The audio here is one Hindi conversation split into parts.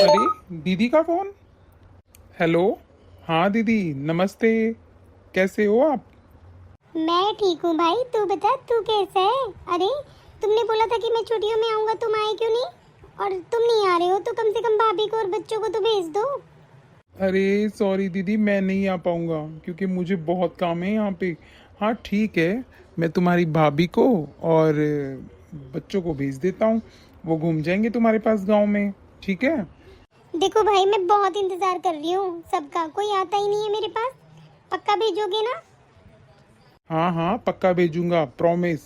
अरे दीदी का फोन। हेलो। हाँ दीदी नमस्ते, कैसे हो आप? मैं ठीक हूँ भाई। तू बता, तू कैसा है? अरे तुमने बोला था कि मैं छुट्टियों में आऊँगा, तुम आए क्यों नहीं? और तुम नहीं आ रहे हो तो कम से कम भाभी को और बच्चों को तो भेज दो। अरे सॉरी दीदी, मैं नहीं आ पाऊंगा क्योंकि मुझे बहुत काम है यहाँ पे। हाँ ठीक है, मैं तुम्हारी भाभी को और बच्चों को भेज देता हूँ, वो घूम जाएंगे तुम्हारे पास गांव में। ठीक है। देखो भाई, मैं बहुत इंतजार कर रही हूँ सबका, कोई आता ही नहीं है मेरे पास। पक्का भेजोगे ना? हाँ हाँ पक्का भेजूंगा, प्रॉमिस।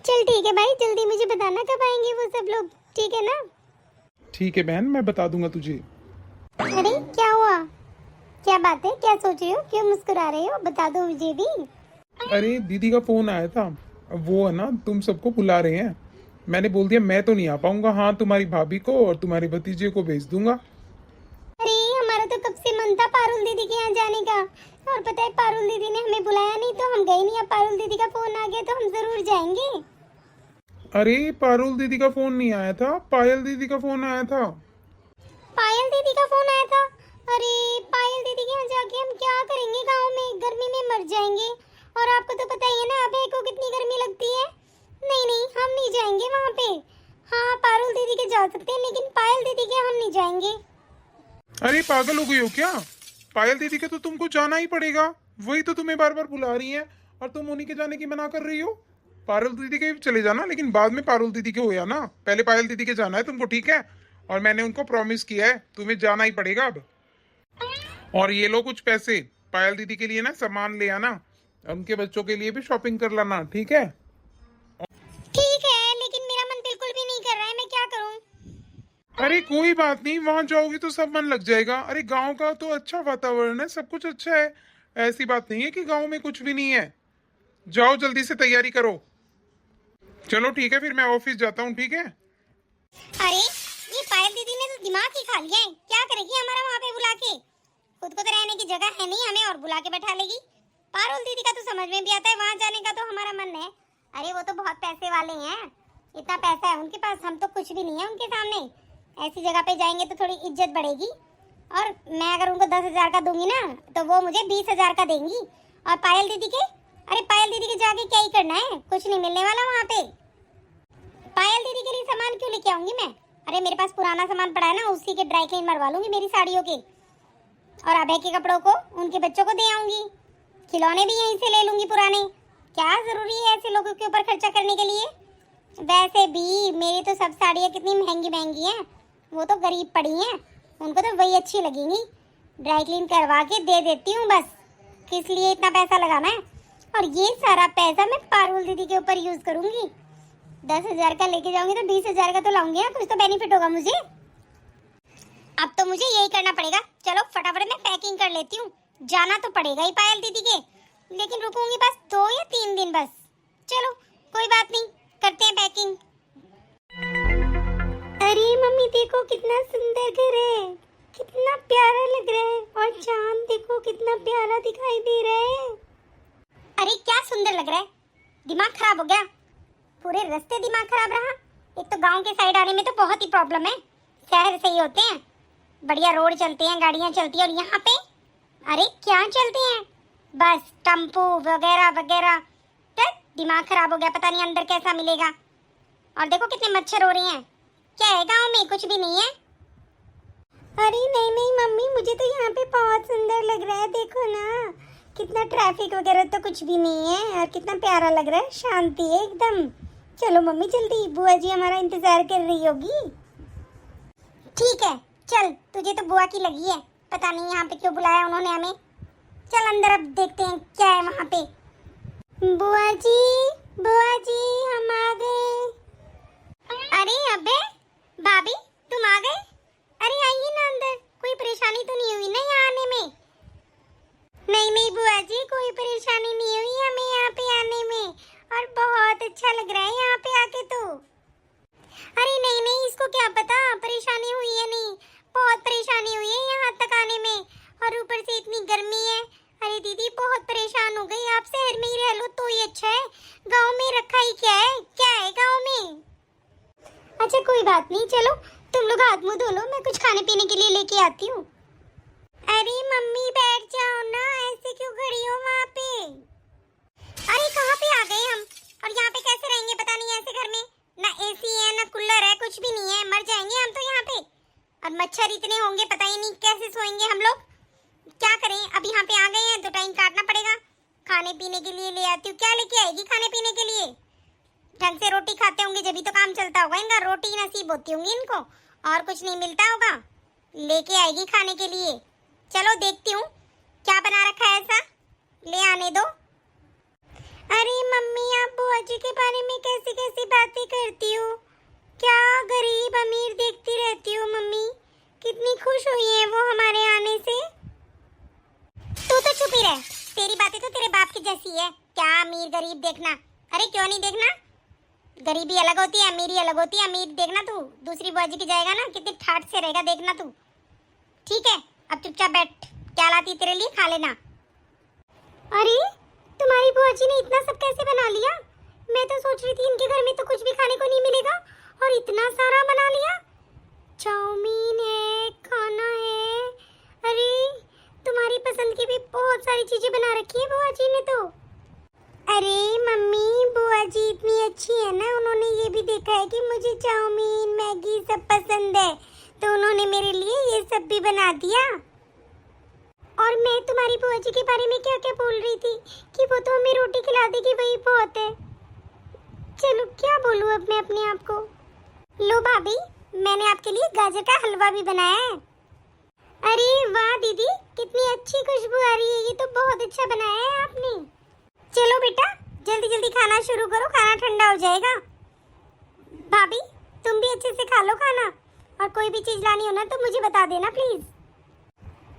चल ठीक है भाई, जल्दी मुझे बताना कब आएंगे वो सब लोग, ठीक है ना? ठीक है बहन, मैं बता दूंगा तुझे। अरे क्या हुआ? क्या बात है, क्या सोच रहे हो, क्यों मुस्कुरा रहे हो? बता दो मुझे भी। अरे दीदी का फोन आया था, अब वो है ना तुम सबको बुला रहे हैं। मैंने बोल दिया मैं तो नहीं आ पाऊंगा, हाँ तुम्हारी भाभी को और तुम्हारे भतीजे को भेज दूंगा। अरे हमारा तो कब से मन था पारुल दीदी के यहाँ जाने का। और पता है, पारुल दीदी ने हमें बुलाया नहीं तो हम गए नहीं। अब पारुल दीदी का फोन आ गया तो हम जरूर जाएंगे। अरे पारुल दीदी का फोन नहीं आया था, पायल दीदी का फोन आया था। पायल दीदी का फोन आया था? अरे पायल दीदी के यहाँ जाके हम क्या करेंगे? गांव में गर्मी में मर जाएंगे। और आपको तो पता ही है ना अभय को कितनी गर्मी लगती है। नहीं नहीं, हम नहीं जाएंगे वहाँ पे। हाँ पारुल दीदी के जा सकते हैं लेकिन पायल दीदी के हम नहीं जाएंगे। अरे पागल हो गई हो क्या? पायल दीदी के तो तुमको जाना ही पड़ेगा, वही तो तुम्हें बार बार बुला रही हैं और तुम उन्हीं के जाने की मना कर रही हो। पारुल दीदी के चले जाना, लेकिन बाद में पारुल दीदी के हो या ना, पहले पायल दीदी के जाना है तुमको, ठीक है? और मैंने उनको प्रॉमिस किया है, तुम्हें जाना ही पड़ेगा अब। और ये लो कुछ पैसे, पायल दीदी के लिए ना सामान ले आना, उनके बच्चों के लिए भी शॉपिंग कर लाना, ठीक है? ठीक है, लेकिन मेरा मन बिल्कुल भी नहीं कर रहा है, मैं क्या करूँ? अरे कोई बात नहीं, वहां जाओगी तो सब मन लग जाएगा। अरे गांव का तो अच्छा वातावरण है, सब कुछ अच्छा है। ऐसी बात नहीं है कि गांव में कुछ भी नहीं है। जाओ जल्दी से तैयारी करो। चलो ठीक है, फिर मैं ऑफिस जाता हूँ, ठीक है? अरे ये पायल दीदी ने तो दिमाग ही खा लिया है। क्या करेगी हमारा वहाँ पे बुला के? खुद को तो रहने की जगह है नहीं, हमें और बुला के बैठा लेगी। पारुल दीदी का तो समझ में भी आता है, वहाँ जाने का तो हमारा मन है। अरे वो तो बहुत पैसे वाले हैं, इतना पैसा है उनके पास, हम तो कुछ भी नहीं है उनके सामने। ऐसी जगह पे जाएंगे तो थोड़ी इज्जत बढ़ेगी। और मैं अगर उनको 10,000 का दूंगी ना तो वो मुझे 20,000 का देंगी। और पायल दीदी के, अरे पायल दीदी के जाके क्या ही करना है, कुछ नहीं मिलने वाला वहाँ पे। पायल दीदी के लिए सामान क्यों लेके आऊंगी मैं? अरे मेरे पास पुराना सामान पड़ा है ना, उसी के ड्राई क्लीन मरवा लूंगी मेरी साड़ियों के। और अभय के कपड़ों को उनके बच्चों को दे आऊंगी। खिलौने भी यहीं से ले लूंगी पुराने। क्या जरूरी है ऐसे लोगों के ऊपर खर्चा करने के लिए? वैसे भी मेरी तो सब साड़ियाँ कितनी महंगी महंगी हैं, वो तो गरीब पड़ी हैं, उनको तो वही अच्छी लगेंगी। ड्राई क्लीन करवा के दे देती हूँ बस। किस लिए इतना पैसा लगाना है? और ये सारा पैसा मैं पारुल दीदी के ऊपर यूज करूंगी। 10,000 का लेके जाऊंगी तो 20,000 का तो लाऊंगी ना, कुछ तो बेनिफिट होगा मुझे। अब तो मुझे यही करना पड़ेगा। चलो फटाफट मैं पैकिंग कर लेती हूँ। जाना तो पड़ेगा ही पायल दीदी के, लेकिन रुकूंगी बस 2 या 3 दिन बस। चलो कोई बात नहीं, करते हैं पैकिंग। अरे मम्मी देखो कितना सुंदर घर है, कितना प्यारा लग रहा है। और चांद देखो कितना प्यारा दिखाई दे रहा है। अरे क्या सुंदर लग रहा है, दिमाग खराब हो गया? पूरे रास्ते दिमाग खराब रहा। एक तो गांव के साइड आने में तो बहुत ही प्रॉब्लम है, शहर से ही होते हैं, बढ़िया रोड चलते हैं, गाड़ियां चलती हैं। और यहाँ पे अरे क्या चलते हैं, बस टेम्पो वगैरह वगैरह। तक दिमाग खराब हो गया, पता नहीं अंदर कैसा मिलेगा। और देखो कितने मच्छर हो रहे हैं। क्या है गांव में, कुछ भी नहीं है? अरे नहीं नहीं मम्मी, मुझे तो यहाँ पे बहुत सुंदर लग रहा है। देखो ना कितना ट्रैफिक वगैरह तो कुछ भी नहीं है और कितना प्यारा लग रहा है, शांति है एकदम। चलो मम्मी जल्दी, बुआ जी हमारा इंतजार कर रही होगी। ठीक है चल, तुझे तो बुआ की लगी है, पता नहीं यहाँ पे क्यों बुलाया उन्होंने हमें। चल अंदर अब देखते हैं क्या है वहाँ पे। बुआ जी हम आ गए। अरे अबे भाभी तुम आ गए? अरे आइए ना अंदर, कोई परेशानी तो नहीं हुई ना यहाँ आने में? नहीं नहीं बुआ जी, कोई परेशानी नहीं हुई हमें यहाँ पे आने में, और बहुत अच्छा लग रहा है यहाँ पे आके तो। अरे नहीं नहीं, इसको क्या पता परेशानी हुई है नहीं, बहुत परेशानी हुई है यहाँ तक आने में, और ऊपर से इतनी गर्मी है। अरे दीदी बहुत परेशान हो गई, आप शहर में ही रह लो तो ही अच्छा है, गांव में रखा ही क्या है गांव में। अच्छा कोई बात नहीं, चलो तुम लोग हाथ मुंह मैं कुछ खाने पीने के लिए लेके आती हूँ। अरे मम्मी बैठ जाओ ना, ऐसे क्यों खड़ी हो वहाँ पे? अरे कहाँ पे आ गए हम? और यहाँ पे कैसे रहेंगे पता नहीं, ऐसे घर में ना एसी है ना कूलर है, कुछ भी नहीं है, मर जाएंगे हम तो यहाँ पे। और मच्छर इतने होंगे, पता ही नहीं कैसे सोएंगे हम लोग। क्या करें, अब यहाँ पे आ गए हैं तो टाइम काटना पड़ेगा। खाने पीने के लिए ले आती हूँ। क्या लेके आएगी खाने पीने के लिए? ढंग से रोटी खाते होंगे जब भी तो काम चलता होगा इनका, रोटी नसीब होती होंगी इनको, और कुछ नहीं मिलता होगा। लेके आएगी खाने के लिए। चलो देखती हूँ क्या बना रखा है, ऐसा ले आने दो। अरे मम्मी, आप बुआ जी के बारे में कैसी कैसी बातें करती हो? क्या गरीब अमीर देखती रहती हो मम्मी? कितनी खुश हुई है वो हमारे आने से। तू तो चुप ही रह, तेरी बातें तो तेरे बाप की जैसी है। क्या अमीर गरीब देखना? अरे क्यों नहीं देखना, गरीबी अलग होती है, अमीरी अलग होती है। अमीर देखना तू दूसरी बुआ जी की जाएगा ना, कितनी ठाट से रहेगा देखना तू। ठीक है, अब चुपचाप बैठ, क्या लाती तेरे लिए खा लेना। अरे तुम्हारी बुआ जी ने इतना सब कैसे बना लिया? मैं तो सोच रही थी इनके घर में तो कुछ भी खाने को नहीं मिलेगा, और इतना सारा बना लिया। चाउमीन है, खाना है, अरे तुम्हारी पसंद की भी बहुत सारी चीजें बना रखी है बुआ जी ने तो। अरे मम्मी, बुआ जी इतनी अच्छी है ना, उन्होंने ये भी देखा है कि मुझे चाउमीन मैगी सब पसंद है, तो उन्होंने मेरे लिए ये सब भी बना दिया। और मैं तुम्हारी बुआ जी के बारे में क्या क्या बोल रही थी कि वो तो हमें रोटी खिला देगी, वही बहुत है। चलो क्या बोलूं अब मैं अपने आप को। लो भाभी, मैंने आपके लिए गाजर का हलवा भी बनाया है। अरे वाह दीदी, कितनी अच्छी खुशबू आ रही है, ये तो बहुत अच्छा बनाया है आपने। चलो बेटा जल्दी जल्दी खाना शुरू करो, खाना ठंडा हो जाएगा। भाभी तुम भी अच्छे से खा लो खाना, और कोई भी चीज लानी हो ना तो मुझे बता देना प्लीज।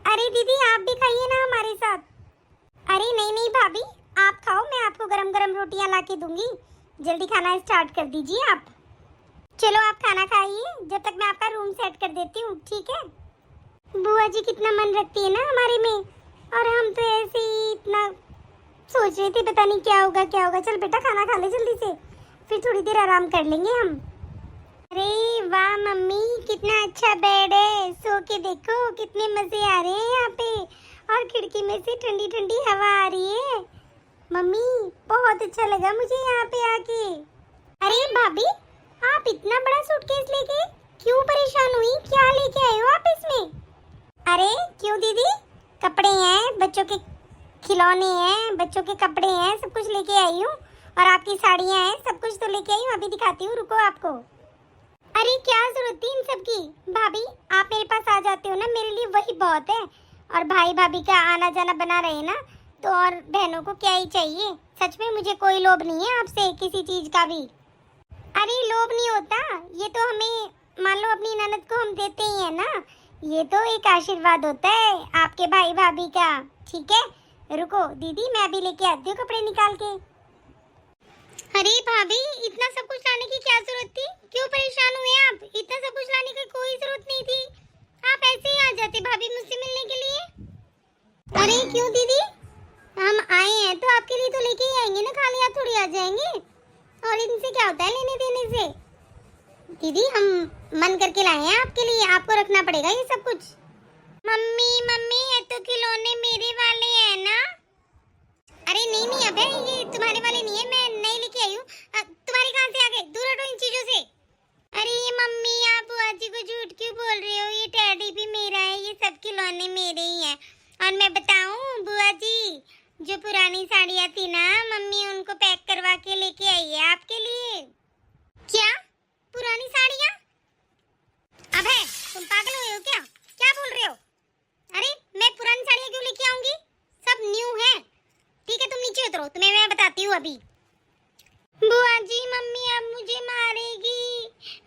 अरे दीदी आप भी खाइए ना हमारे साथ। अरे नहीं नहीं भाभी, आप खाओ, मैं आपको गरम गरम रोटियां ला के दूंगी। जल्दी खाना स्टार्ट कर दीजिए आप। चलो आप खाना खाइए, जब तक मैं आपका रूम सेट कर देती हूँ, ठीक है? बुआ जी कितना मन रखती है ना हमारे में, और हम तो ऐसे ही इतना सोच रहे थे पता नहीं क्या होगा क्या होगा। चल बेटा खाना खा ले जल्दी से, फिर थोड़ी देर आराम कर लेंगे हम। अरे वाह मम्मी, कितना अच्छा बेड है, सो के देखो कितने मजे आ रहे हैं यहाँ पे, और खिड़की में से ठंडी ठंडी हवा आ रही है। मम्मी बहुत अच्छा लगा मुझे यहाँ पे आके। अरे भाभी, आप इतना बड़ा सूटकेस लेके क्यों परेशान हुई? क्या लेके आए हो आप इसमें? अरे क्यों दीदी, कपड़े हैं, बच्चों के खिलौने हैं, बच्चों के कपड़े हैं, सब कुछ लेके आई हूँ, और आपकी साड़ियाँ हैं, सब कुछ तो लेके आई हूँ। अभी दिखाती हूँ, रुको आपको। अरे क्या जरूरत थी इन सब की? भाभी आप मेरे पास आ जाते हो ना, मेरे लिए वही बहुत है। और भाई भाभी का आना जाना बना रहे ना, तो और बहनों को क्या ही चाहिए। सच में मुझे कोई लोभ नहीं है आपसे किसी चीज का भी। अरे लोभ नहीं होता, ये तो हमें मान लो अपनी ननद को हम देते ही है ना, ये तो एक आशीर्वाद होता है आपके भाई भाभी का। ठीक है, रुको दीदी मैं अभी लेके आती हूँ कपड़े निकाल के। अरे भाभी इतना सब कुछ लाने की क्या जरूरत थी? क्यों परेशान हुए आप? इतना सब कुछ लाने की कोई जरूरत नहीं थी, आप ऐसे ही आ जाते भाभी मुझसे मिलने के लिए। अरे क्यों दीदी, हम आए हैं तो आपके लिए तो लेके ही आएंगे ना, खाली हाथ थोड़ी आ जाएंगे। और इनसे क्या होता है लेने देने से? दीदी हम मन करके लाए हैं आपके लिए, आपको रखना पड़ेगा ये सब कुछ। मम्मी मम्मी ये तो खिलौने मेरे वाले हैं ना? अरे नहीं नहीं अबे, ये तुम्हारे वाले नहीं है, मैं नए लेके आई हूँ। तुम्हारे कहाँ से आ गए? दूर हटो इन चीजों से। अरे मम्मी आप बुआ जी को झूठ क्यों बोल रहे हो? ये टेडी भी मेरा है, ये सब खिलौने मेरे ही हैं। और मैं बताऊँ बुआ जी, जो पुरानी साड़ियाँ थी ना, मम्मी उनको पैक करवा के लेके आई है आपके लिए। क्या पुरानी साड़ियाँ? अबे तुम पागल हुए हो क्या? क्या बोल रहे हो? अरे मैं पुरानी साड़ियाँ क्यों लेके आऊंगी, सब न्यू है। ठीक है तुम नीचे उतरो, तुम्हें मैं बताती हूँ अभी। बुआ जी मम्मी अब मुझे मारेगी,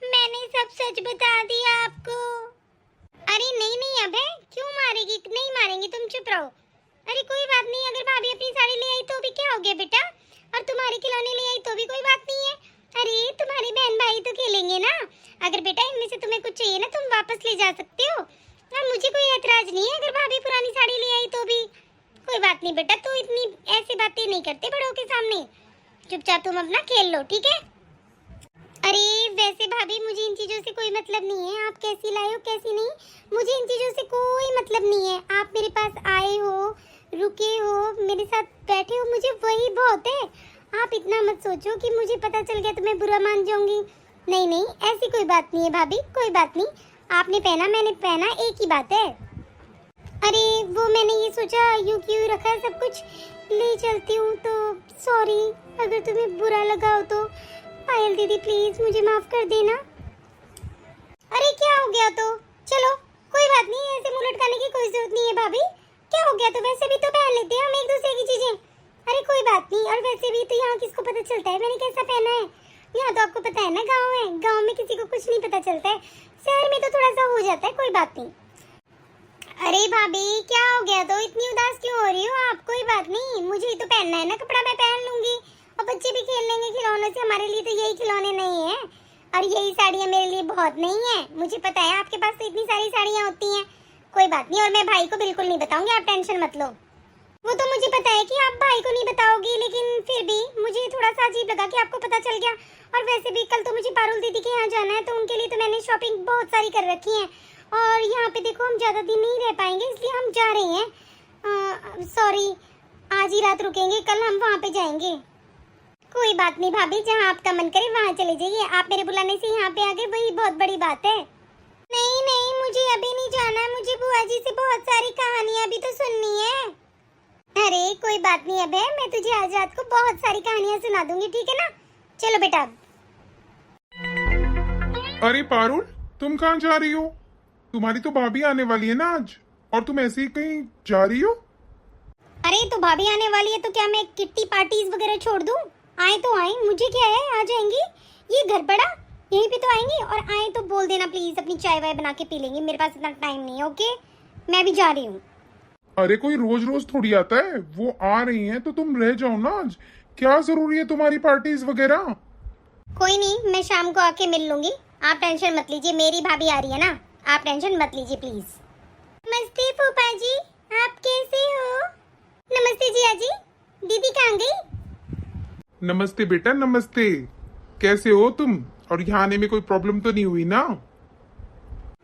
मैंने सब सच बता दिया आपको। अरे नहीं नहीं अबे क्यों मारेगी? नहीं मारेंगी, तुम चुप रहो। अरे कोई बात नहीं, अगर भाभी अपनी साड़ी ले आई तो भी क्या हो गया बेटा, और तुम्हारे खिलौने ले आई तो भी कोई बात नहीं है। अरे तुम्हारे बहन भाई तो खेलेंगे ना, अगर बेटा इनमें से तुम्हें कुछ चाहिए ना तुम वापस ले जा सकते हो, और मुझे कोई ऐतराज नहीं है अगर भाभी पुरानी साड़ी ले आई तो भी। कोई बात नहीं बेटा, तू इतनी ऐसी बातें नहीं करते बड़ों के सामने, चुपचाप तुम अपना खेल लो ठीक है। अरे वैसे भाभी मुझे इन चीजों से कोई मतलब नहीं है, आप कैसी लाए हो कैसी नहीं, मुझे इन चीजों से कोई मतलब नहीं है। आप मेरे पास आए हो, रुके हो, मेरे साथ बैठे हो, मुझे वही बहुत है। आप इतना मत सोचो कि मुझे पता चल गया तो मैं बुरा मान जाऊंगी। नहीं नहीं, ऐसी कोई बात नहीं है भाभी, कोई बात नहीं। आपने पहना मैंने पहना, एक ही बात है। अरे वो मैंने ये सोचा यूं क्यों रखा है सब कुछ, ले चलती हूँ। तो सॉरी अगर तुम्हें बुरा लगा हो तो। पायल दीदी प्लीज मुझे माफ कर देना। अरे क्या हो गया तो चलो कोई बात नहीं, ऐसे मुंह लटकाने की कोई जरूरत नहीं है भाभी। क्या हो गया तो, वैसे भी तो पहन लेते हैं हम एक दूसरे की चीजें। अरे कोई बात नहीं, और वैसे भी तो यहाँ किसको पता चलता है मैंने कैसा पहना है। यहाँ तो आपको पता है ना, गाँव है, गाँव में किसी को कुछ नहीं पता चलता है, शहर में तो थोड़ा सा हो जाता है, कोई बात नहीं। अरे भाभी क्या हो गया तो, इतनी उदास क्यों हो रही हो आप। कोई बात नहीं, मुझे ही तो पहनना है ना कपड़ा, मैं पहन लूंगी और बच्चे भी खेल लेंगे खिलौनों से। हमारे लिए तो यही खिलौने नहीं है, और यही साड़ियाँ मेरे लिए बहुत नहीं है। मुझे पता है आपके पास तो इतनी सारी साड़ियाँ होती हैं। कोई बात नहीं, और मैं भाई को बिल्कुल नहीं बताऊंगी, आप टेंशन मत लो। वो तो मुझे पता है कि आप भाई को नहीं बताओगी, लेकिन फिर भी मुझे थोड़ा सा अजीब लगा कि आपको पता चल गया। और वैसे भी कल तो मुझे पारुल दीदी के यहाँ जाना है, तो उनके लिए तो मैंने शॉपिंग बहुत सारी कर रखी है। और यहाँ पे देखो हम ज़्यादा दिन नहीं रह पाएंगे, इसलिए हम जा रहे हैं। सॉरी, आज ही रात रुकेंगे, कल हम वहाँ पे जाएंगे। कोई बात नहीं भाभी, जहाँ आपका मन करे वहाँ चले जाइए। आप मेरे बुलाने से यहाँ पे आ गए, वही बहुत बड़ी बात है। नहीं नहीं, मुझे अभी नहीं जाना है, मुझे बुआ जी से बहुत सारी कहानियाँ भी तो सुननी है। अरे कोई बात नहीं अबे, मैं तुझे आज रात को बहुत सारी कहानियाँ सुना दूंगी, ठीक है ना। चलो बेटा। अरे पारुल, तुम कहाँ जा रही हो? तुम्हारी तो भाभी आने वाली है ना आज, और तुम ऐसे ही कहीं जा रही हो? अरे तो भाभी आने वाली है तो क्या मैं किट्टी पार्टीज वगैरह छोड़ दूं? आए तो आए, मुझे क्या है, आ जाएंगी। ये घर पड़ा, यहीं पे तो आएंगी। और आए तो बोल देना प्लीज, अपनी चाय वाय बना के पी लेंगे, मेरे पास इतना टाइम नहीं है। ओके, मैं भी जा रही हूँ। अरे कोई रोज रोज थोड़ी आता है, वो आ रही हैं तो तुम रह जाओ ना आज। क्या जरूरी है तुम्हारी पार्टीज वगैरह? कोई नहीं, मैं शाम को आके मिल लूंगी, आप टेंशन मत लीजिए। मेरी भाभी आ रही है ना, आप टेंशन मत लीजिए प्लीज। नमस्ते फूफा जी, आप कैसे हो? नमस्ते जिया जी, दीदी कहाँ गई? नमस्ते बेटा, नमस्ते। कैसे हो तुम? और यहाँ आने में कोई प्रॉब्लम तो नहीं हुई ना?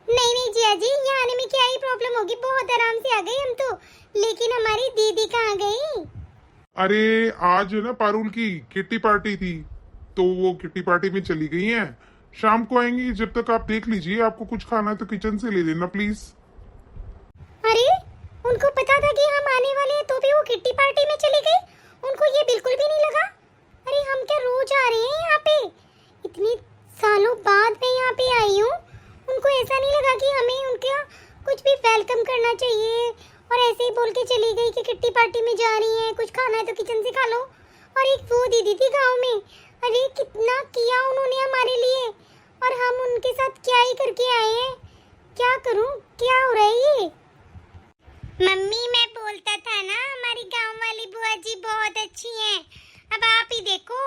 नहीं नहीं जिया जी, यहाँ आने में क्या ही प्रॉब्लम होगी, बहुत आराम से आ गए हम तो। लेकिन हमारी दीदी कहाँ गई? अरे आज ना पारुल की किट्टी पार्टी थी, तो वो किट्टी पार्टी में चली गई हैं। शाम को आएंगी, जब तक आप देख लीजिए, आपको कुछ खाना है तो किचन से ले लेना प्लीज। अरे उनको पता था कि हम आने वाले हैं, तो भी वो किट्टी पार्टी में चली गई? उनको ये बिल्कुल भी नहीं लगा? अरे हम क्या रोज आ रहे हैं यहाँ पे, इतने सालों बाद मैं यहाँ पे आई हूँ। उनको ऐसा नहीं लगा कि हमें उनका कुछ भी वेलकम करना चाहिए? और ऐसे ही बोल के चली गई कि किट्टी पार्टी में जा रही है, कुछ खाना है तो किचन से खा लो। और एक वो दीदी थी गांव में, अरे कितना किया उन्होंने हमारे लिए, और हम उनके साथ क्या ही करके आए हैं। क्या करूं, क्या हो रहा है ये? मम्मी मैं बोलता था ना, हमारी गांव वाली बुआ जी बहुत अच्छी हैं। अब आप ही देखो,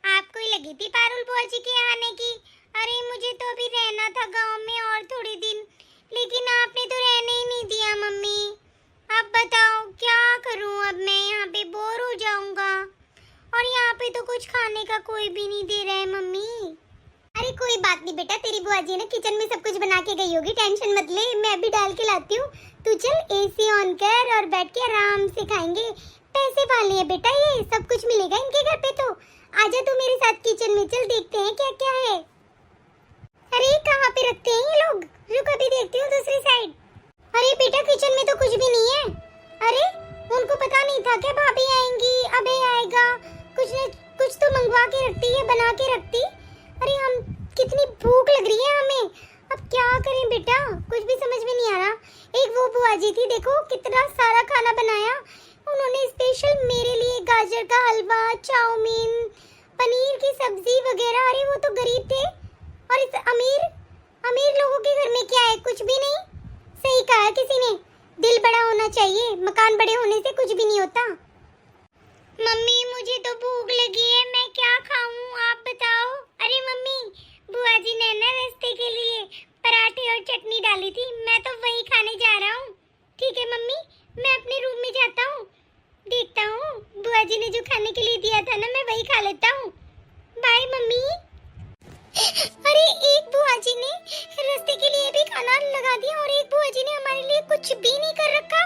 आपको ही लगी थी पारुल बुआ जी के आने की। अरे मुझे तो अभी रहना था गांव में और थोड़े दिन, लेकिन आपने तो रहने ही नहीं दिया मम्मी। अब बताओ क्या करूं, अब मैं यहाँ पे बोर हो जाऊंगा, और यहाँ पे तो कुछ खाने का कोई भी नहीं दे रहा है मम्मी। अरे कोई बात नहीं बेटा, तेरी बुआ जी ना किचन में सब कुछ बना के गई होगी, टेंशन मत ले, मैं अभी डाल के लाती हूँ। तू चल एसी ऑन कर और बैठ के आराम से खाएंगे। पैसे वाले हैं बेटा, ये सब कुछ मिलेगा इनके घर पे। तो आजा तू मेरे साथ किचन में, चल देखते हैं क्या क्या है। अरे कहाँ पे रखते हैं ये लोग, रुक अभी देखती हूँ दूसरी साइड। अरे बेटा किचन में तो कुछ भी नहीं है। अरे उनको पता नहीं था क्या भाभी आएंगी, अबे आएगा, कुछ न कुछ तो मंगवा के रखती है, बना के रखती। अरे हम कितनी भूख लग रही है हमें, अब क्या करें बेटा, कुछ भी समझ में नहीं आ रहा। एक वो बुआ जी थी, देखो कितना सारा खाना बनाया उन्होंने, स्पेशल मेरे लिए गाजर का हलवा, चाउमीन, पनीर की सब्जी वगैरह। अरे वो तो गरीब थे, और इस अमीर अमीर लोगों के घर में क्या है, कुछ भी नहीं। सही कहा किसी ने, दिल बड़ा होना चाहिए, मकान बड़े होने से कुछ भी नहीं होता। मम्मी मुझे तो भूख लगी है, मैं क्या खाऊं आप बताओ। अरे मम्मी, बुआ जी ने ना रास्ते के लिए पराठे और चटनी डाली थी, मैं तो वही खाने जा रहा हूँ। ठीक है मम्मी, मैं अपने रूम में जाता हूँ, देखता हूँ बुआ जी ने जो खाने के लिए दिया था ना, मैं वही खा लेता हूँ। Bye mummy. अरे एक बुआ जी ने रास्ते के लिए भी खाना लगा दिया और एक बुआ जी ने हमारे लिए कुछ भी नहीं कर रखा।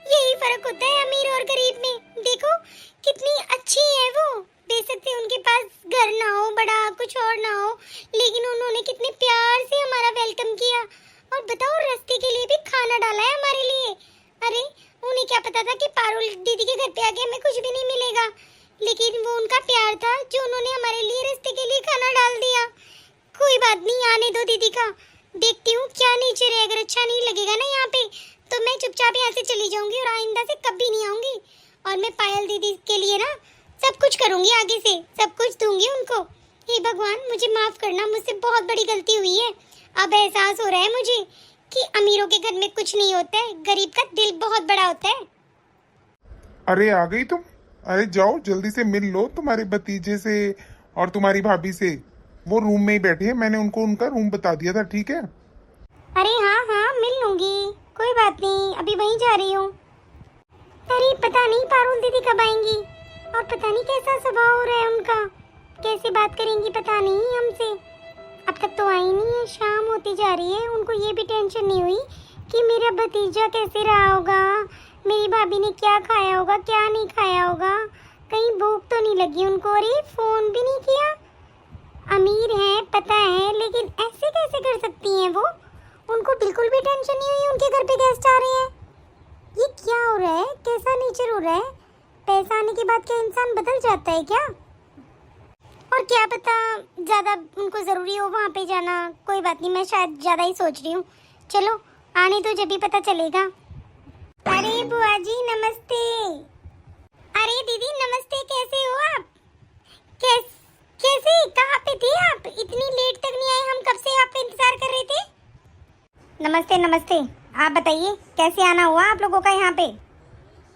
यही फर्क होता है अमीर और गरीब में। देखो कितनी अच्छी है वो। बेशक से उनके पास घर ना हो बड़ा, कुछ और ना हो, लेकिन उन्होंने कितने प्यार से हमारा वेलकम किया। और बताओ रास्ते के लिए भी खाना डाला है हमारे लिए। अरे उन्हें क्या पता था कि पारुल दीदी के घर पे आके हमें कुछ भी नहीं मिलेगा, लेकिन वो उनका प्यार था जो उन्होंने हमारे लिए रास्ते के लिए खाना डाल दिया। कोई बात नहीं, आने दो दीदी का। देखती हूँ क्या नेचर है। अगर अच्छा नहीं लगेगा ना यहाँ पे तो मैं चुपचाप यहाँ से चली जाऊंगी और आइंदा से कभी नहीं आऊंगी। और मैं पायल दीदी के लिए ना सब कुछ करूंगी, आगे से सब कुछ दूंगी उनको। हे भगवान मुझे माफ करना, मुझसे बहुत बड़ी गलती हुई है। अब एहसास हो रहा है मुझे कि अमीरों के घर में कुछ नहीं होता है, गरीब का दिल बहुत बड़ा होता है। अरे आ गई तुम? अरे जाओ जल्दी से मिल लो तुम्हारे भतीजे से और तुम्हारी भाभी से। वो रूम में ही बैठी है, मैंने उनको उनका रूम बता दिया था, ठीक है? अरे हाँ हाँ मिल लूंगी, कोई बात नहीं, अभी वहीं जा रही हूँ। अरे पता नहीं पारुल दीदी कब आएंगी और पता नहीं कैसा स्वभाव हो रहा है उनका, कैसे बात करेंगी पता नहीं हमसे। अब तक तो आई नहीं है, शाम होती जा रही है। उनको ये भी टेंशन नहीं हुई कि मेरा भतीजा कैसे रहा होगा, मेरी भाभी ने क्या खाया होगा क्या नहीं खाया होगा, कहीं भूख तो नहीं लगी उनको। अरे फोन भी नहीं किया। अमीर है पता है, लेकिन ऐसे कैसे कर सकती हैं वो? उनको बिल्कुल भी टेंशन नहीं हुई उनके घर पे गेस्ट आ रहे हैं। ये क्या हो रहा है, कैसा नेचर हो रहा है? पैसा आने के बाद क्या इंसान बदल जाता है क्या? और क्या पता ज्यादा उनको जरूरी हो वहाँ पे जाना। कोई बात नहीं, मैं शायद ज्यादा ही सोच रही हूँ। चलो आने तो जब भी पता चलेगा। अरे बुआ जी नमस्ते। अरे दीदी नमस्ते, कैसे हो आप? कैसे कहाँ पे थे आप? इतनी लेट तक नहीं आए, हम कब से आपका इंतजार कर रहे थे। नमस्ते नमस्ते, आप बताइए कैसे आना हुआ आप लोगों का यहाँ पे?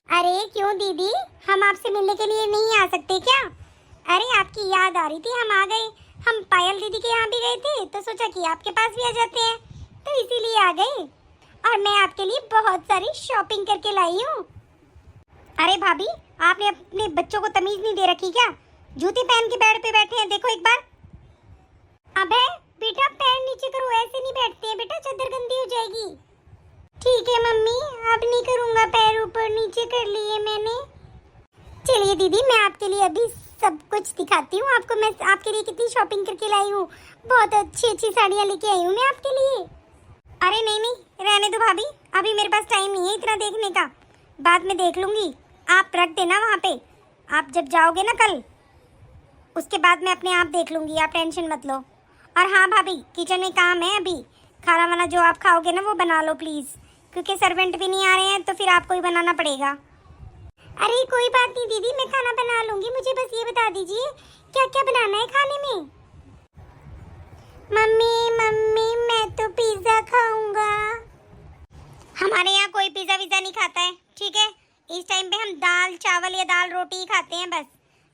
अरे क्यों दीदी, हम आपसे मिलने के लिए नहीं आ सकते क्या? अरे आपकी याद आ रही थी, हम आ गए। हम पायल दीदी के यहाँ भी गए थे तो सोचा कि आपके पास भी आ जाते हैं, तो इसीलिए आ गए। और मैं आपके लिए बहुत सारी शॉपिंग करके लाई हूँ। अरे भाभी आपने अपने बच्चों को तमीज नहीं दे रखी क्या? जूते पहन के बेड पे बैठे हैं, देखो एक बार। अबे बेटा पैर नीचे करो, ऐसे नहीं बैठते हैं बेटा, चादर गंदी हो जाएगी। ठीक है मम्मी, अब नहीं करूँगा, पैर ऊपर नीचे कर लिए मैंने। चलिए दीदी मैं आपके लिए अभी सब कुछ दिखाती हूँ आपको। मैं आपके लिए कितनी शॉपिंग करके लाई हूँ, बहुत अच्छी अच्छी साड़ियाँ लेके आई हूँ मैं आपके लिए। अरे नहीं नहीं रहने दो भाभी, अभी मेरे पास टाइम नहीं है इतना देखने का, बाद में देख लूँगी। आप रख देना वहाँ पे, आप जब जाओगे ना कल उसके बाद मैं अपने आप देख लूँगी, आप टेंशन मत लो। और हाँ भाभी किचन में काम है अभी, खाना वाना जो आप खाओगे ना वो बना लो प्लीज़, क्योंकि सर्वेंट भी नहीं आ रहे हैं तो फिर आपको ही बनाना पड़ेगा। अरे कोई बात नहीं दीदी, मैं खाना बना लूँगी, मुझे बस ये बता दीजिए क्या क्या बनाना है खाने में। मम्मी मम्मी मैं तो पिज़्ज़ा खाऊंगा। हमारे यहाँ कोई पिज़्ज़ा विज़्ज़ा नहीं खाता है, ठीक है? इस टाइम पे हम दाल चावल या दाल रोटी ही खाते हैं बस।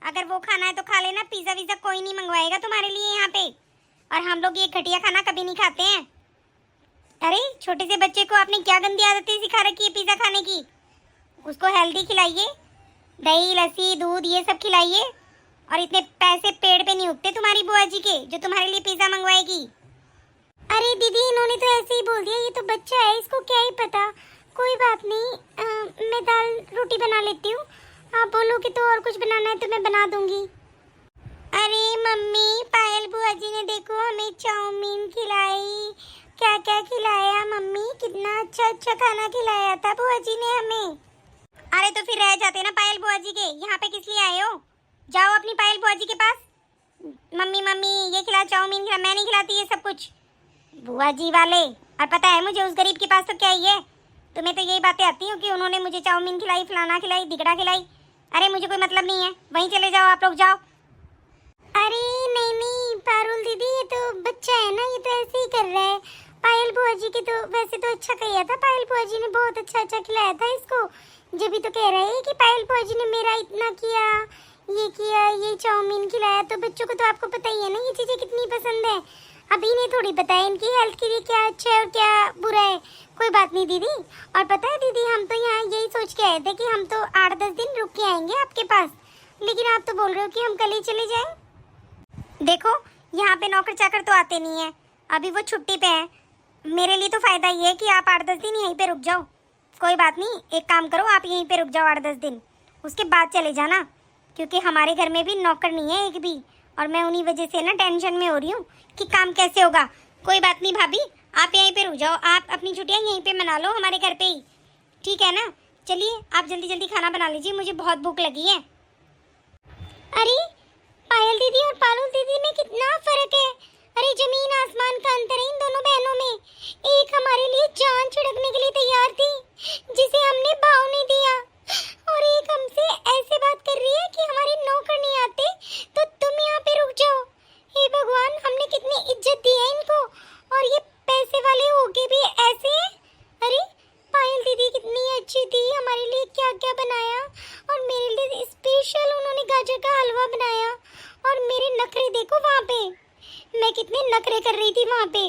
अगर वो खाना है तो खा लेना, पिज़्ज़ा विज़्ज़ा कोई नहीं मंगवाएगा तुम्हारे लिए यहाँ पे। और हम लोग ये घटिया खाना कभी नहीं खाते हैं। अरे छोटे से बच्चे को आपने क्या गंदी आदतें सिखा रखी है पिज़्ज़ा खाने की? उसको हेल्दी खिलाइए, दही लस्सी दूध ये सब खिलाइए। और इतने पैसे पेड़ पे नहीं उगते तुम्हारी बुआ जी के जो तुम्हारे लिए पिज़्ज़ा मंगवाएगी। अरे दीदी इन्होंने तो ऐसे ही बोल दिया, ये तो बच्चा है, इसको क्या ही पता। कोई बात नहीं, मैं दाल रोटी बना लेती हूँ, आप बोलोगे तो और कुछ बनाना है तो मैं बना दूंगी। अरे मम्मी पायल बुआ जी ने देखो हमें चाउमीन खिलाई, क्या क्या खिलाया मम्मी, कितना अच्छा अच्छा खाना खिलाया था बुआ जी ने हमें। अरे तो फिर रह जाते ना पायल बुआ जी के, यहाँ पे किस लिए आए हो? जाओ अपनी पायल बुआ जी के पास। मम्मी मम्मी ये खिला, चाउमीन खिला, मैं नहीं खिलाती ये सब कुछ, बुआ जी वाले। और पता है मुझे उस गरीब के पास तो क्या ही है, तुम्हें तो यही बातें आती हो कि उन्होंने मुझे चाउमीन खिलाई, फलाना खिलाई, दिगड़ा खिलाई। अरे मुझे कोई मतलब नहीं है, वहीं चले जाओ आप लोग, जाओ। अरे नहीं नहीं पारुल दीदी ये तो बच्चा है ना, ये तो ऐसे ही कर रहा है। पायल बुआ जी के तो वैसे तो अच्छा किया था, पायल बुआ जी ने बहुत अच्छा अच्छा खिलाया था इसको। जब भी तो कह रहे हैं कि पायल बुआ जी ने मेरा इतना किया, ये चाउमीन खिलाया। तो बच्चों को तो आपको पता ही है ना ये चीज़ें कितनी पसंद है। अभी नहीं थोड़ी पता है इनकी हेल्थ के लिए क्या अच्छा है और क्या बुरा है। कोई बात नहीं दीदी। और पता है दीदी हम तो यहाँ यही सोच के आए थे कि हम तो 8-10 दिन रुक के आएंगे आपके पास, लेकिन आप तो बोल रहे हो कि हम कल ही चले जाएं। देखो यहाँ पे नौकर चाकर तो आते नहीं है, अभी वो छुट्टी पे है। मेरे लिए तो फायदा ये है कि आप 8-10 दिन यहीं पे रुक जाओ। कोई बात नहीं, एक काम करो, आप यहीं पे रुक जाओ 8-10 दिन, उसके बाद चले जाना, क्योंकि हमारे घर में भी नौकर नहीं है एक भी, और मैं उन्हीं वजह से ना टेंशन में हो रही हूँ कि काम कैसे होगा। कोई बात नहीं भाभी, आप यहीं पे रुक जाओ, आप अपनी छुट्टियाँ यहीं पे मना लो हमारे घर पे ही, ठीक है ना। चलिए आप जल्दी जल्दी खाना बना लीजिए, मुझे बहुत भूख लगी है। अरे पायल दीदी और पारुल दीदी में कितना फर्क है। अरे जमीन आसमान का अंतर है इन दोनों बहनों में। एक हमारे लिए जान छिड़कने के लिए तैयार थी, जिसे हमने भाव नहीं दिया, और एक हमसे ऐसे बात कर रही है कि हमारे नौकर नहीं आते तो तुम यहाँ पे रुक जाओ। हे भगवान, हमने कितनी इज्जत दी है इनको, और ये पैसे वाले होके भी ऐसे हैं। अरे पायल दीदी कितनी अच्छी थी, हमारे लिए क्या क्या बनाया, और मेरे लिए स्पेशल उन्होंने गाजर का हलवा बनाया, और मेरे नखरे देखो वहाँ पे, मैं कितने नखरे कर रही थी वहाँ पे।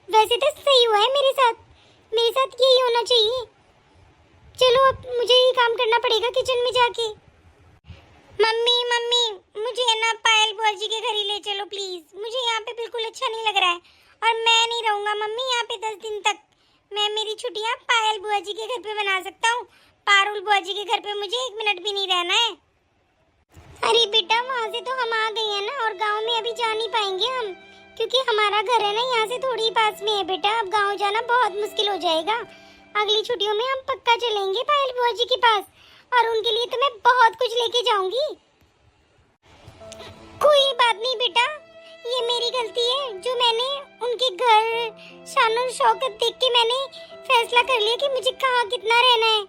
वैसे तो सही हुआ है मेरे साथ यही होना चाहिए। चलो अब मुझे ये काम करना पड़ेगा किचन में जाके। मम्मी मम्मी, मुझे ना पायल बुआ जी के घर ही ले चलो प्लीज, मुझे यहाँ पे बिल्कुल अच्छा नहीं लग रहा है, और मैं नहीं रहूँगा मम्मी यहाँ पे 10 दिन तक। मैं मेरी छुट्टियाँ पायल बुआ जी के घर पे बना सकता हूँ, पारुल बुआ जी के घर पे मुझे 1 मिनट भी नहीं रहना है। अरे बेटा, वहाँ से तो हम आ गए हैं ना, और गांव में अभी जा नहीं पाएंगे हम, क्योंकि हमारा घर है ना यहाँ से थोड़ी ही पास में है बेटा। अब गांव जाना बहुत मुश्किल हो जाएगा। अगली छुट्टियों में हम पक्का चलेंगे पायल बुआ जी के पास, और उनके लिए तो मैं बहुत कुछ लेके जाऊंगी। कोई बात नहीं बेटा, ये मेरी गलती है जो मैंने उनके घर शान और शौकत देख के मैंने फैसला कर लिया कि मुझे कहाँ कितना रहना है।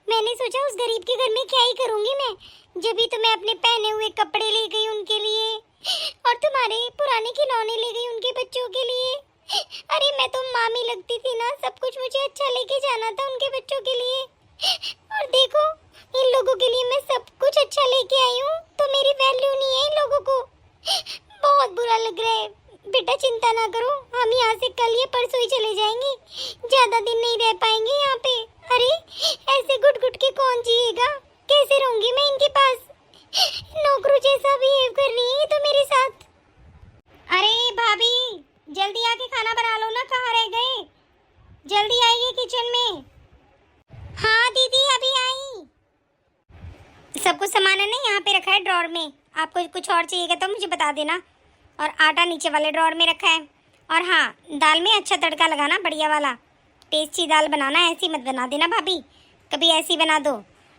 मैंने सोचा उस गरीब के घर में क्या ही करूंगी मैं, जब भी तो मैं अपने पहने हुए कपड़े ले गई उनके लिए, और तुम्हारे पुराने खिलौने ले गई उनके बच्चों के लिए। अरे मैं तो मामी लगती थी ना, सब कुछ मुझे अच्छा लेके जाना था उनके बच्चों के लिए, और देखो इन लोगों के लिए मैं सब कुछ अच्छा लेके आई हूँ, तो मेरी वैल्यू नहीं है इन लोगों को। बहुत बुरा लग रहा है बेटा, चिंता ना करो, हम यहाँ से कल या परसों ही चले जाएंगे, ज्यादा दिन नहीं रह पाएंगे यहाँ पे। अरे ऐसे घुट घुट के कौन जिएगा, कैसे रहूंगी मैं इनके पास। नौकरों जैसा बिहेव कर रही है तो मेरे साथ। अरे भाभी, जल्दी आके खाना बना लो ना, कहाँ रह गए, जल्दी आइए किचन में। हाँ दीदी अभी आई। सब कुछ सामान है ना यहाँ पे रखा है ड्रॉर में, आपको कुछ और चाहिएगा तो मुझे बता देना, और आटा नीचे वाले ड्रॉर में रखा है। और हाँ, दाल में अच्छा तड़का लगाना, बढ़िया वाला टेस्टी दाल बनाना, ऐसी मत बना देना भाभी, कभी ऐसी बना दो,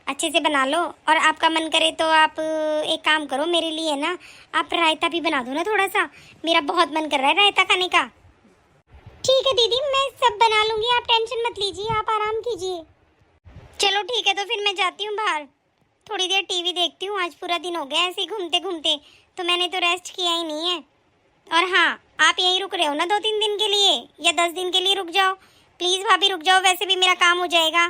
अच्छे से बना लो। और आपका मन करे तो आप एक काम करो, मेरे लिए ना आप रायता भी बना दो ना थोड़ा सा, मेरा बहुत मन कर रहा है रायता खाने का। ठीक है दीदी, मैं सब बना लूँगी, आप टेंशन मत लीजिए, आप आराम कीजिए। चलो ठीक है, तो फिर मैं जाती हूँ बाहर, थोड़ी देर टीवी देखती हूँ, आज पूरा दिन हो गया ऐसे ही घूमते घूमते, तो मैंने तो रेस्ट किया ही नहीं है। और हाँ, आप यहीं रुक रहे हो ना 2-3 दिन के लिए, या 10 दिन के लिए रुक जाओ प्लीज़ भाभी, रुक जाओ, वैसे भी मेरा काम हो जाएगा।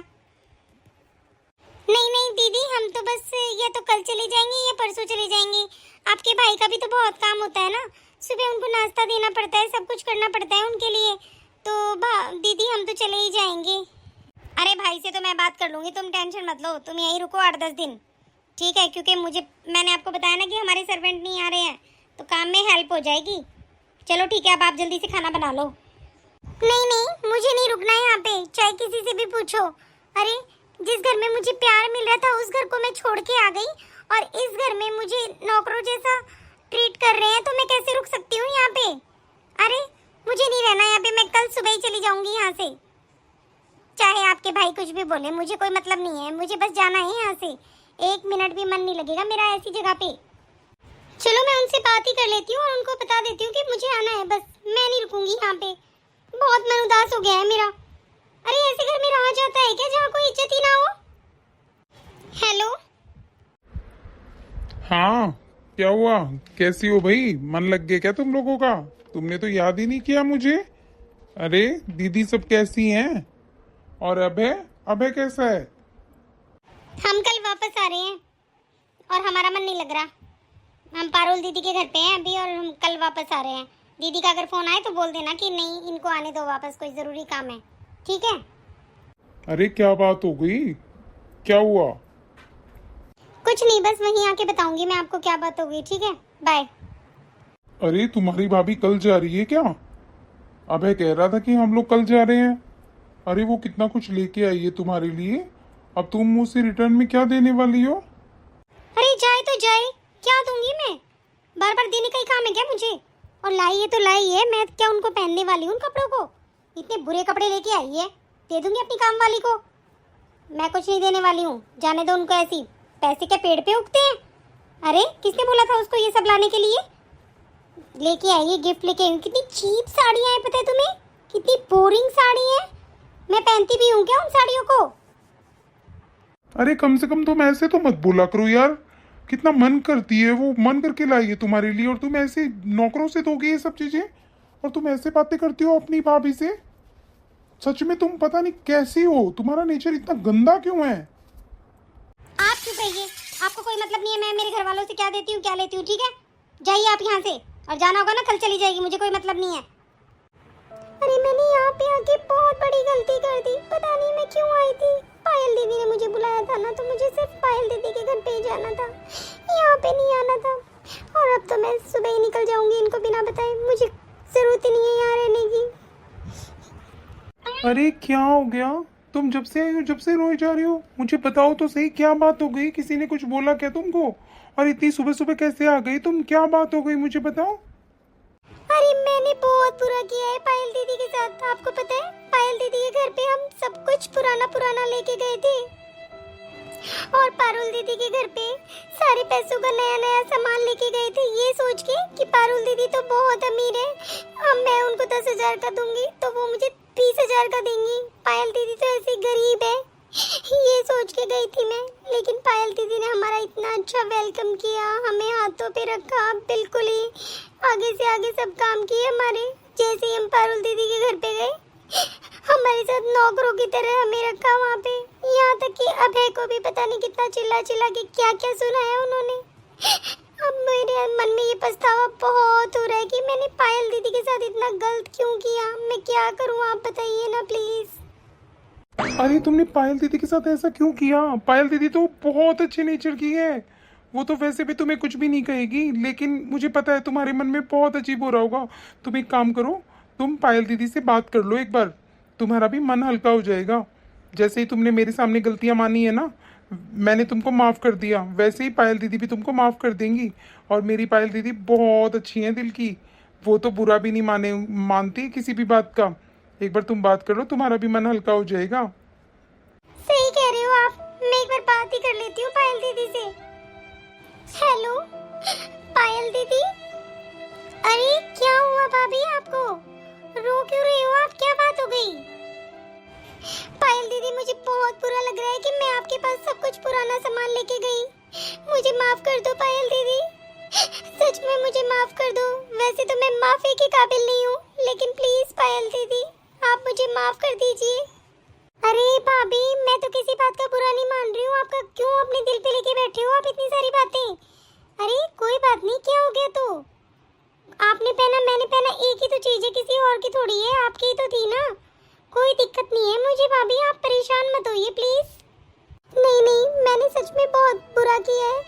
नहीं नहीं दीदी, हम तो बस या तो कल चले जाएंगे या परसों चले जाएंगे, आपके भाई का भी तो बहुत काम होता है ना, सुबह उनको नाश्ता देना पड़ता है, सब कुछ करना पड़ता है उनके लिए, तो दीदी हम तो चले ही जाएंगे। अरे भाई से तो मैं बात कर लूँगी, तुम टेंशन मत लो, तुम यहीं रुको 8-10 दिन, ठीक है, क्योंकि मैंने आपको बताया ना कि हमारे सर्वेंट नहीं आ रहे हैं, तो काम में हेल्प हो जाएगी। चलो ठीक है, अब आप जल्दी से खाना बना लो। नहीं नहीं, मुझे नहीं रुकना है यहाँ पे, चाहे किसी से भी पूछो। अरे जिस घर में मुझे प्यार मिल रहा था उस घर को मैं छोड़ के आ गई, और इस घर में मुझे नौकरों जैसा ट्रीट कर रहे हैं, तो मैं कैसे रुक सकती हूँ यहाँ पे। अरे मुझे नहीं रहना यहाँ पे, मैं कल सुबह ही चली जाऊँगी यहाँ से, चाहे आपके भाई कुछ भी बोले, मुझे कोई मतलब नहीं है, मुझे बस जाना है यहाँ से, 1 मिनट भी मन नहीं लगेगा मेरा ऐसी जगह पे। चलो मैं उनसे बात ही कर लेती हूँ और उनको बता देती हूँ कि मुझे आना है, बस मैं नहीं रुकूंगी यहाँ पे, बहुत मन उदास हो गया है मेरा। अरे ऐसे घर में रहा जाता है क्या जहाँ कोई इज्जत ही ना हो। हेलो। हाँ क्या हुआ, कैसी हो भाई, मन लग गया क्या तुम लोगों का, तुमने तो याद ही नहीं किया मुझे। अरे दीदी सब कैसी हैं, और अभय कैसा है। हम कल वापस आ रहे हैं और हमारा मन नहीं लग रहा, हम पारुल दीदी के घर पे हैं अभी, और हम कल वापस आ रहे हैं। दीदी का अगर फोन आए तो बोल देना कि नहीं, इनको आने दो वापस, कोई जरूरी काम है, ठीक है। अरे क्या बात हो गई, क्या हुआ। कुछ नहीं, बस वहीं आके बताऊंगी मैं आपको क्या बात हो गई, ठीक है, बाय। अरे तुम्हारी भाभी कल जा रही है क्या? अबे कह रहा था कि हम लोग कल जा रहे हैं। अरे वो कितना कुछ लेके आई है तुम्हारे लिए। अब तुम मुझसे रिटर्न में क्या देने वाली हो? अरे जाए तो जाए, क्या दूंगी मैं? बार बार देने का ही काम है क्या मुझे? और लाई है तो लाई है, मैं क्या उनको पहनने वाली हूँ उन कपड़ों को? इतने बुरे कपड़े लेके आई है, दे दूंगी अपनी काम वाली को। मैं कुछ नहीं देने वाली हूँ, जाने दो उनको ऐसी। पैसे क्या पेड़ पे उगते हैं? अरे किसने बोला था उसको ये सब लाने के लिए? लेके आई है, गिफ्ट लेके आई हूँ। कितनी चीप साड़ियाँ हैं पता है तुम्हें? कितनी बोरिंग साड़ी है। मैं पहनती भी हूँ क्या उन साड़ियों को? अरे कम से कम तुम ऐसे तो मत बोला करो यार। कितना मन करती है, वो मन करके लाई है तुम्हारे लिए और तुम ऐसे नौकरों से दोगे ये सब चीजें? और तुम ऐसे बातें करती हो अपनी भाभी से? सच में तुम पता नहीं कैसी हो, तुम्हारा नेचर इतना गंदा क्यों है? आप चुप रहिए, आपको कोई मतलब नहीं है मैं मेरे घर वालों से क्या देती हूँ क्या लेती हूँ, ठीक है? जाइए आप यहाँ से, और जाना होगा ना कल चली जाएगी, मुझे कोई मतलब नहीं है। अरे मैंने यहाँ पे आके बहुत बड़ी गलती कर दी, पता नहीं मैं क्यों आई थी। पायल दीदी ने मुझे बुलाया था ना, तो मुझे सिर्फ पायल दीदी के घर पे ही जाना था, यहाँ पे नहीं आना था। और अब तो मैं सुबह ही निकल जाऊंगी इनको बिना बताए, मुझे जरूरत ही नहीं है यहाँ रहने की। अरे क्या हो गया? तुम जब से आई हो जब से रोए जा रही हो, मुझे बताओ तो सही क्या बात हो गई? किसी ने कुछ बोला क्या तुमको? और इतनी सुबह सुबह कैसे आ गई तुम? क्या बात हो गई मुझे बताओ। अरे मैंने बहुत बुरा किया है पायल दीदी के साथ, आपको पता है? पायल दीदी के घर पे हम सब कुछ पुराना पुराना लेके गए थे, और पारुल दीदी के घर पे सारे पैसों का नया नया सामान लेके गए थे, ये सोच के कि पारुल दीदी तो बहुत अमीर है, अब मैं उनको 10,000 का दूंगी तो वो मुझे 20,000 का देंगी। पायल दीदी तो ऐसी गरीब है, ये सोच के गई थी मैं। लेकिन पायल दीदी ने हमारा इतना अच्छा वेलकम किया, हमें हाथों पे रखा, बिल्कुल ही आगे से आगे सब काम किए हमारे। जैसे ही हम पारुल दीदी के घर पे गए, हमारे साथ नौकरों की तरह हमें रखा वहाँ पे। यहाँ तक कि अभय को भी पता नहीं कितना चिल्ला चिल्ला के क्या क्या सुनाया उन्होंने। अब मेरे मन में ये पछतावा बहुत हो रहा है कि मैंने पायल दीदी के साथ इतना गलत क्यों किया। मैं क्या करूँ, आप बताइए ना प्लीज। अरे तुमने पायल दीदी के साथ ऐसा क्यों किया? पायल दीदी तो बहुत अच्छे नेचर की है, वो तो वैसे भी तुम्हें कुछ भी नहीं कहेगी, लेकिन मुझे पता है तुम्हारे मन में बहुत अजीब हो रहा होगा। तुम एक काम करो, तुम पायल दीदी से बात कर लो एक बार, तुम्हारा भी मन हल्का हो जाएगा। जैसे ही तुमने मेरे सामने गलतियां मानी है ना, मैंने तुमको माफ़ कर दिया, वैसे ही पायल दीदी भी तुमको माफ़ कर देंगी। और मेरी पायल दीदी बहुत अच्छी हैं दिल की, वो तो बुरा भी नहीं मानती किसी भी बात का। एक बार तुम बात करो, तुम्हारा भी मन हल्का हो जाएगा। सही कह रहे हो आप, मैं एक बार बात ही कर लेती हूँ पायल दीदी से। हेलो पायल दीदी। अरे क्या हुआ भाभी आपको? रो क्यों रही हो आप, क्या बात हो गई? पायल दीदी मुझे बहुत बुरा लग रहा है कि मैं आपके पास सब कुछ पुराना सामान लेके गई, मुझे माफ कर दो पायल दीदी, सच में मुझे माफ कर दो। वैसे तो मैं माफी के काबिल नहीं हूँ, लेकिन प्लीज पायल दीदी आप मुझे माफ कर दीजिए। अरे भाभी मैं तो किसी बात का बुरा नहीं मान रही हूँ, आपका क्यों अपने दिल पे लेके बैठे हो आप इतनी सारी बातें? अरे कोई बात नहीं, क्या हो गया? तो आपने पहना मैंने पहना एक ही तो चीज है, किसी और की थोड़ी है, आपकी ही तो थी ना। कोई दिक्कत नहीं है मुझे भाभी, आप परेशान मत होइए प्लीज। नहीं नहीं मैंने सच में बहुत बुरा किया है,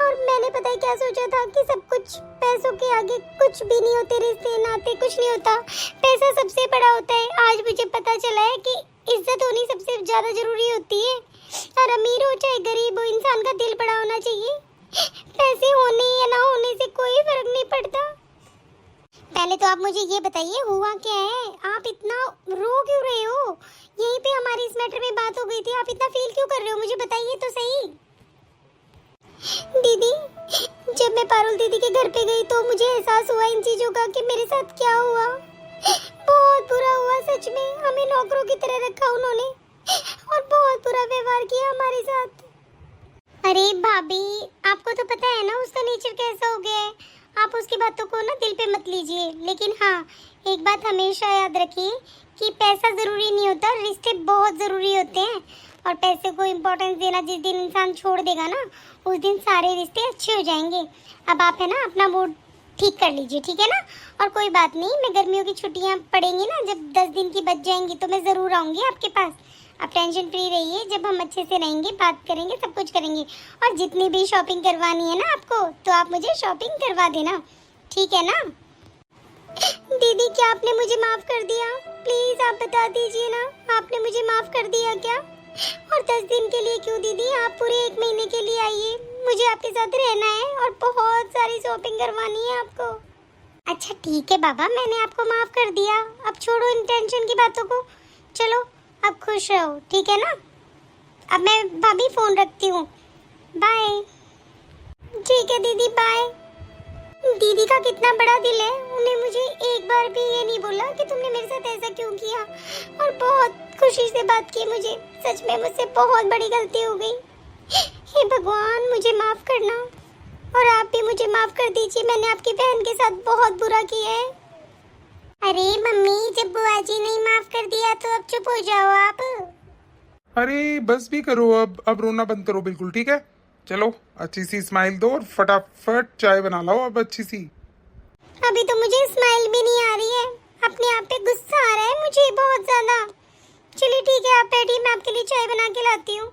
और मैंने पता है क्या सोचा था कि सब कुछ पैसों के आगे कुछ भी नहीं होते, रिश्ते नाते कुछ नहीं होता, पैसा सबसे बड़ा होता है। आज मुझे पता चला है कि इज्जत होनी सबसे ज्यादा जरूरी होती है, और अमीर हो चाहे गरीब हो, इंसान का दिल बड़ा होना चाहिए। पैसे होने या ना होने से कोई फर्क नहीं पड़ता। पहले तो आप मुझे ये बताइए हुआ क्या है, आप इतना रो क्यों रहे हो? यहीं पे हमारी इस मैटर में बात हो गई थी, आप इतना फील क्यों कर रहे हो, मुझे बताइए तो सही। दीदी जब मैं पारुल दीदी के घर पे गई तो मुझे एहसास हुआ इन चीजों का कि मेरे साथ क्या हुआ। बहुत बुरा हुआ सच में, हमें नौकरों की तरह रखा उन्होंने, और बहुत बुरा व्यवहार किया हमारे साथ। अरे भाभी आपको तो पता है ना उसका नेचर कैसा हो गया है, आप उसकी बातों को ना दिल पे मत लीजिए। लेकिन हाँ एक बात हमेशा याद रखिए कि पैसा जरूरी नहीं होता, रिश्ते बहुत जरूरी होते हैं, और पैसे को इम्पोर्टेंस देना जिस दिन इंसान छोड़ देगा ना, उस दिन सारे रिश्ते अच्छे हो जाएंगे। अब आप है ना अपना मूड ठीक कर लीजिए, ठीक है ना? और कोई बात नहीं, मैं गर्मियों की छुट्टियां पड़ेंगी ना, जब 10 दिन की बच जाएंगी तो मैं ज़रूर आऊँगी आपके पास। आप टेंशन फ्री रहिए, जब हम अच्छे से रहेंगे, बात करेंगे, सब कुछ करेंगे। और जितनी भी शॉपिंग करवानी है ना आपको, तो आप मुझे शॉपिंग करवा देना, ठीक है ना? दीदी क्या आपने मुझे माफ कर दिया? प्लीज आप बता दीजिए ना, आपने मुझे माफ कर दिया क्या? और 10 दिन के लिए क्यों दीदी, आप पूरे 1 महीने के लिए आइए, मुझे आपके साथ रहना है और बहुत सारी शॉपिंग करवानी है आपको। अच्छा ठीक है बाबा, मैंने आपको माफ कर दिया, अब छोड़ो इन टेंशन की बातों को, चलो अब खुश रहो, ठीक है ना? अब मैं भाभी फोन रखती हूँ, बाय। ठीक है दीदी, बाय। दीदी का कितना बड़ा दिल है, उन्हें मुझे एक बार भी ये नहीं बोला कि तुमने मेरे साथ ऐसा क्यों किया, और बहुत खुशी से बात की मुझे। सच में मुझसे बहुत बड़ी गलती हो गई। हे भगवान, मुझे माफ करना, और आप भी मुझे माफ कर दीजिए, मैंने आपकी बहन के साथ बहुत बुरा किया है। अरे मम्मी, जब बुआ जी ने माफ कर दिया तो अब चुप हो जाओ आप। अरे बस भी करो, अब रोना बंद करो बिल्कुल, ठीक है? चलो अच्छी सी स्माइल दो और फटाफट चाय बना लाओ अब अच्छी सी। अभी तो मुझे स्माइल भी नहीं आ रही है, अपने आप पे गुस्सा आ रहा है मुझे बहुत ज्यादा। चलिए ठीक है, आप बैठिए, मैं आपके लिए चाय बना के लाती हूँ।